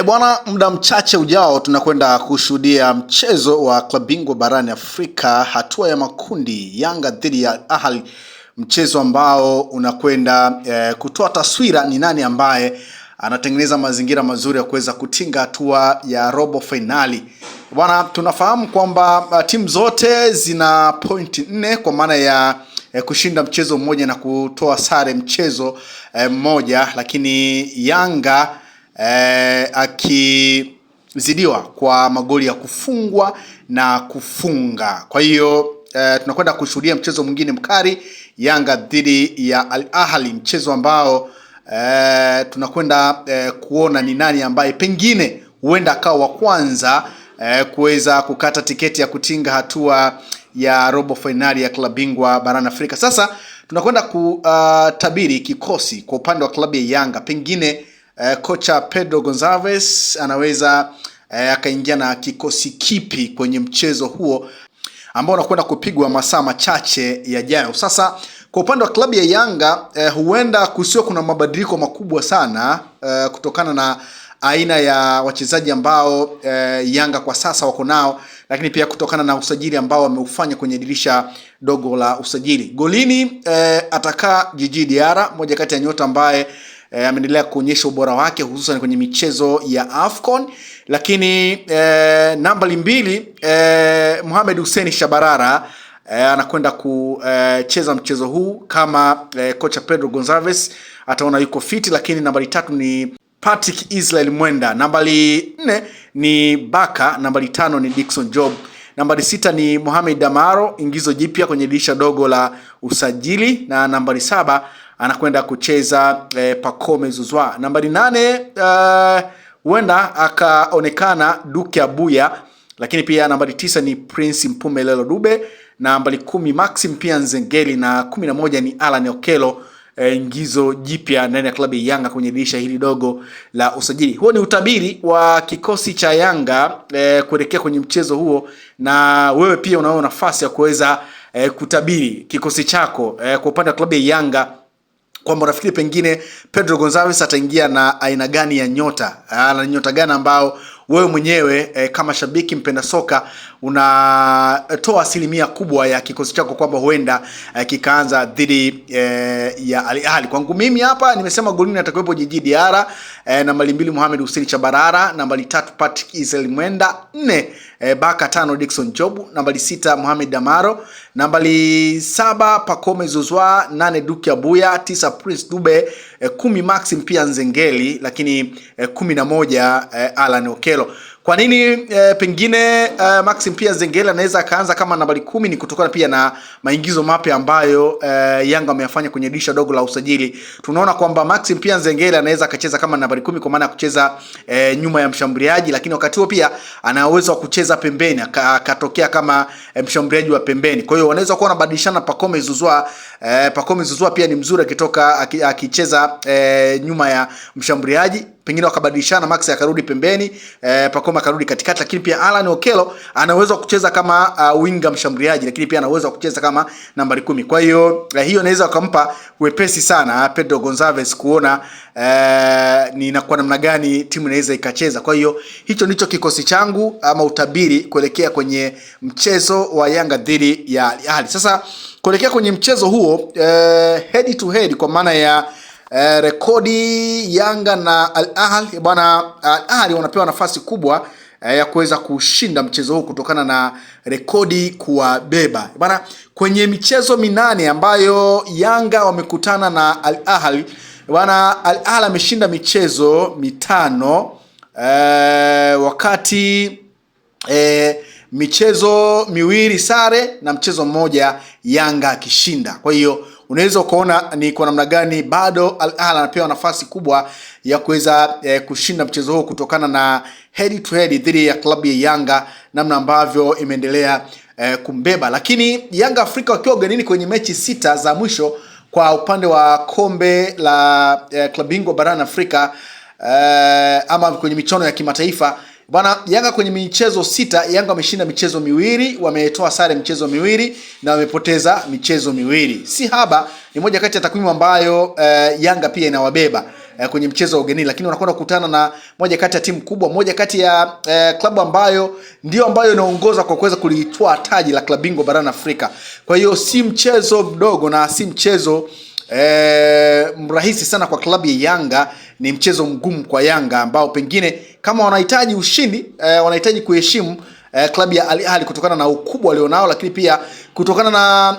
Bwana, muda mchache ujao tunakwenda kushuhudia mchezo wa klabu bingwa barani Afrika hatua ya makundi, Yanga dhidi ya Al Ahly, mchezo ambao unakwenda kutoa taswira ni nani ambaye anatengeneza mazingira mazuri ya kuweza kutinga hatua ya robo finali. Bwana, tunafahamu kwamba timu zote zina pointi 4 kwa maana ya kushinda mchezo mmoja na kutoa sare mchezo mmoja, lakini Yanga akizidiwa kwa magoli ya kufungwa na kufunga. Kwa hiyo tunakwenda kushuhudia mchezo mwingine mkali, Yanga dhidi ya Al Ahly, mchezo ambao tunakwenda kuona ni nani ambaye pengine huenda akawa wa kwanza kuweza kukata tiketi ya kutinga hatua ya robo finali ya klabu bingwa barani Afrika. Sasa tunakwenda kutabiri kikosi kwa upande wa klabu ya Yanga. Pengine kocha Pedro Gonçalves anaweza akaingia na kikosi kipi kwenye mchezo huo ambao unakwenda kupigwa masaa machache yajayo. Sasa kwa upande wa klabu ya Yanga huenda kusio kuna mabadiliko makubwa sana kutokana na aina ya wachezaji ambao Yanga kwa sasa wako nao, lakini pia kutokana na usajili ambao wameufanya kwenye dirisha dogo la usajili. Golini atakaa Djigui Diarra, moja kati ya nyota ambaye ameendelea kuonyesha ubora wake hususan kwenye michezo ya AFCON. Lakini nambari 2 Mohamed Hussein Shabalala anakwenda kucheza mchezo huu kama kocha Pedro Gonçalves ataona yuko fiti. Lakini nambari 3 ni Patrick Israel Mwenda, nambari 4 ni Baka, nambari 5 ni Dickson Job, nambari 6 ni Mohamed Damaro, ingizo jipya kwenye dirisha dogo la usajili, na nambari 7 anakwenda kucheza Pacome Zouzoua. Nambari 8 huenda akaonekana Duke Abuya, lakini pia nambari 9 ni Prince Mpumelelo Dube, nambari 10 Maxim Pia Nzengeli, na 11 ni Alan Okello, ingizo jipya ndani ya klabu ya Yanga kwenye dirisha hili dogo la usajili. Huo ni utabiri wa kikosi cha Yanga kuelekea kwenye mchezo huo, na wewe pia unao nafasi ya kuweza kutabiri kikosi chako kwa upande wa klabu ya Yanga, kwamba unafikiri pengine Pedro Gonçalves ataingia na aina gani ya nyota, na nyota gani ambao wewe mwenyewe kama shabiki mpenda soka unatoa asilimia kubwa ya kikosi chako kwamba huenda kikaanza dhidi ya Al Ahly. Kwangu mimi hapa nimesema golini atakuwepo Djigui Diarra, nambari 2 Mohamed Hussein Shabalala, nambari 3 Patrick Israel Mwenda, 4 Baka, 5 Dickson Job, nambari 6 Mohamed Damaro, nambari 7 Pacome Zouzoua, 8 Duke Abuya, 9 Prince Dube, 10 Maxim Pia Nzengeli, lakini 11 Alan Okello. Kwa nini pengine Maxim Pia Nzengeli anaweza akaanza kama nambari 10? Ni kutokana pia na maingizo mapya ambayo Yanga wameyafanya kwenye dirisha dogo la usajili. Tunaona kwamba Maxim Pia Nzengeli anaweza akacheza kama nambari 10 kwa maana ya kucheza nyuma ya mshambuliaji, lakini wakati huo pia ana uwezo wa kucheza pembeni, akatokea kama mshambuliaji wa pembeni. Kwa hiyo wanaweza kuwa wanabadilishana Pacome Zouzoua. Pacome Zouzoua pia ni mzuri akitoka akicheza nyuma ya mshambuliaji, pengine wakabadilishana, Max akarudi pembeni, Pacome akarudi katikati. Lakini pia Alan Okello ana uwezo wa kucheza kama winga mshambuliaji, lakini pia ana uwezo wa kucheza kama nambari 10. Kwa hiyo hiyo inaweza kumpa wepesi sana Pedro Gonçalves kuona ni inakuwa namna gani timu inaweza ikacheza. Kwa hiyo hicho ndicho kikosi changu ama utabiri kuelekea kwenye mchezo wa Yanga dhidi ya Al Ahly. Sasa kuelekea kwenye mchezo huo head to head, kwa maana ya rekodi Yanga na Al Ahly, bwana, Al Ahly wanapewa nafasi kubwa ya kuweza kushinda mchezo huu kutokana na rekodi kuwabeba. Bwana, kwenye michezo 8 ambayo Yanga wamekutana na Al Ahly, bwana, Al Ahly ameshinda michezo 5 wakati michezo 2 sare na mchezo mmoja Yanga akishinda. Kwa hiyo unaweza kuona ni kwa namna gani bado Al Ahly anapewa nafasi kubwa ya kuweza kushinda mchezo huo kutokana na head to head dhidi ya klabu ya Yanga, namna ambavyo imeendelea kumbeba. Lakini Yanga Afrika wakiwa ugenini kwenye mechi 6 za mwisho kwa upande wa kombe la klabu bingwa barani Afrika ama kwenye michuano ya kimataifa, bwana, Yanga kwenye michezo 6, Yanga wameshinda michezo 2, wametoa sare michezo 2 na wamepoteza michezo 2. Si haba, ni moja kati ya takwimu ambayo Yanga pia inawabeba. kwenye mchezo wa ugenini, lakini wanakwenda kukutana na moja kati ya timu kubwa, moja kati ya klabu ambayo inaongoza kwa kuweza kulitoa taji la klabu bingwa barani Afrika. Kwa hiyo si mchezo mdogo na si mchezo mrahisi sana kwa klabu ya Yanga. Ni mchezo mgumu kwa Yanga ambao pengine kama wanahitaji ushindi, wanahitaji kuheshimu klabu ya Al Ahly kutokana na ukubwa walionao, lakini pia kutokana na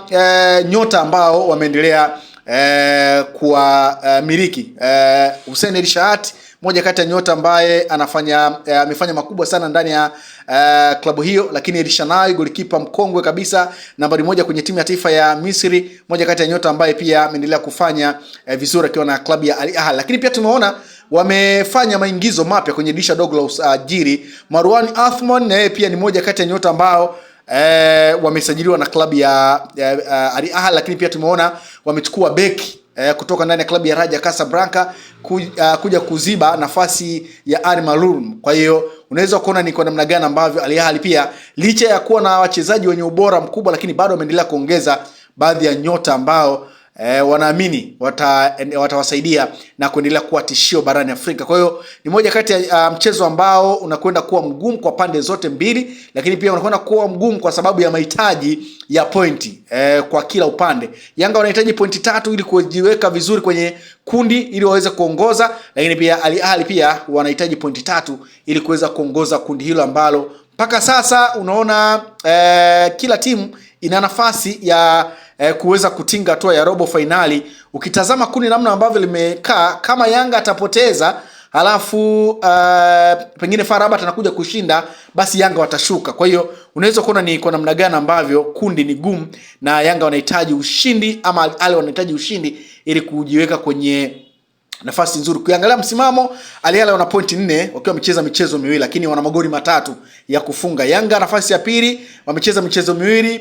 nyota ambao wameendelea kwa miliki. Hussein El Shahat, moja kati ya nyota ambaye amefanya makubwa sana ndani ya klabu hiyo, lakini El Shahnai, golikipa mkongwe kabisa, nambari 1 kwenye timu ya taifa ya Misri, moja kati ya nyota ambaye pia ameendelea kufanya vizuri akiwa na klabu ya Al Ahly. Lakini pia tumeona wamefanya maingizo mapya kwenye dirisha dogo la usajili. Marwan Athman na yeye pia ni moja kati ya nyota ambao wamesajiliwa na klabu ya Al Ahly, lakini pia tumeona wamechukua beki kutoka ndani ya klabu ya Raja Casablanca kuja kuziba nafasi ya Ali Malum. Kwa hiyo unaweza kuona ni kwa namna gani ambavyo Al Ahly pia licha ya kuwa na wachezaji wenye ubora mkubwa, lakini bado wameendelea kuongeza baadhi ya nyota ambao wanaamini watawasaidia na kuendelea kuwa tishio barani Afrika. Kwa hiyo ni moja kati ya mchezo ambao unakwenda kuwa mgumu kwa pande zote mbili, lakini pia unakwenda kuwa mgumu kwa sababu ya mahitaji ya pointi kwa kila upande. Yanga wanahitaji pointi 3 ili kujiweka vizuri kwenye kundi ili waweze kuongoza, lakini pia Al Ahly pia wanahitaji pointi 3 ili kuweza kuongoza kundi hilo ambalo mpaka sasa unaona kila timu ina nafasi ya kuweza kutinga hatua ya robo finali. Ukitazama kundi namna ambavyo limekaa, kama Yanga atapoteza halafu pengine FAR Rabat anakuja kushinda, basi Yanga watashuka. Kwa hiyo unaweza kuona ni kwa namna gani ambavyo kundi ni gumu na Yanga wanahitaji ushindi ama Al Ahly wanahitaji ushindi ili kujiweka kwenye nafasi nzuri. Kuangalia msimamo, Al Ahly wana pointi 4 wakiwa wamecheza michezo miwili, lakini wana magoli 3 ya kufunga. Yanga nafasi ya pili, wamecheza michezo miwili,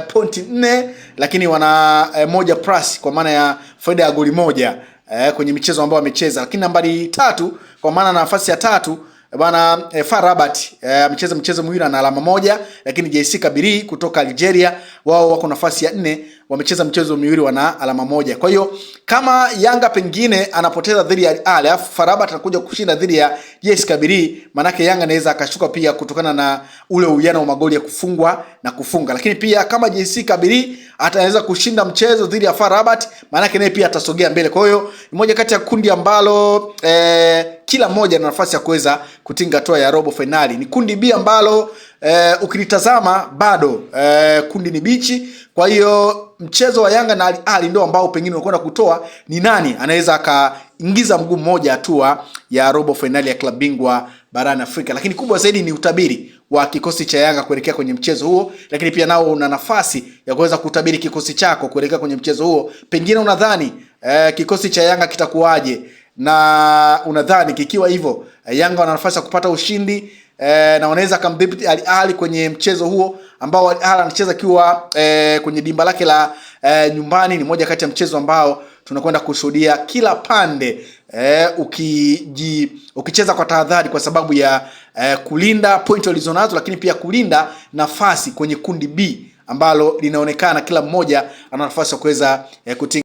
pointi 4, lakini wana 1 plus kwa maana ya faida ya goli 1 kwenye michezo ambayo wamecheza. Lakini nambari 3 kwa maana nafasi ya 3 bwana FAR Rabat amecheza michezo miwili na alama 1, lakini JS Kabylie kutoka Algeria wao wako nafasi ya 4, wamecheza michezo miwili wana alama 1. Kwa hiyo kama Yanga pengine anapoteza dhidi ya Al Ahly alafu FAR Rabat anakuja kushinda dhidi ya JS Kabylie, manake Yanga anaweza akashuka pia kutokana na ule uwiano wa magoli ya kufungwa na kufunga. Lakini pia kama JS Kabylie ataweza kushinda mchezo dhidi ya FAR Rabat, manake naye pia atasogea mbele. Kwa hiyo ni moja kati ya kundi ambalo kila mmoja ana nafasi ya kuweza kutinga hatua ya robo finali. Ni kundi B ambalo ukilitazama bado kundi ni bichi. Kwa hiyo mchezo wa Yanga na Al Ahly ndio ambao pengine unakwenda kutoa ni nani anaweza akaingiza mguu mmoja hatua ya robo finali ya klabu bingwa barani Afrika. Lakini kubwa zaidi ni utabiri wa kikosi cha Yanga kuelekea kwenye mchezo huo, lakini pia nao una nafasi ya kuweza kutabiri kikosi chako kuelekea kwenye mchezo huo. Pengine unadhani kikosi cha Yanga kitakuwaje, na unadhani kikiwa hivyo Yanga wana nafasi ya kupata ushindi na wanaweza kumdhibiti Al Ahly kwenye mchezo huo ambao Al Ahly anacheza kiwa kwenye dimba lake la nyumbani. Ni moja kati ya mchezo ambao tunakwenda kushuhudia kila pande ukicheza kwa tahadhari kwa sababu ya kulinda point walizonazo, lakini pia kulinda nafasi kwenye kundi B ambalo linaonekana kila mmoja ana nafasi ya kuweza kutinga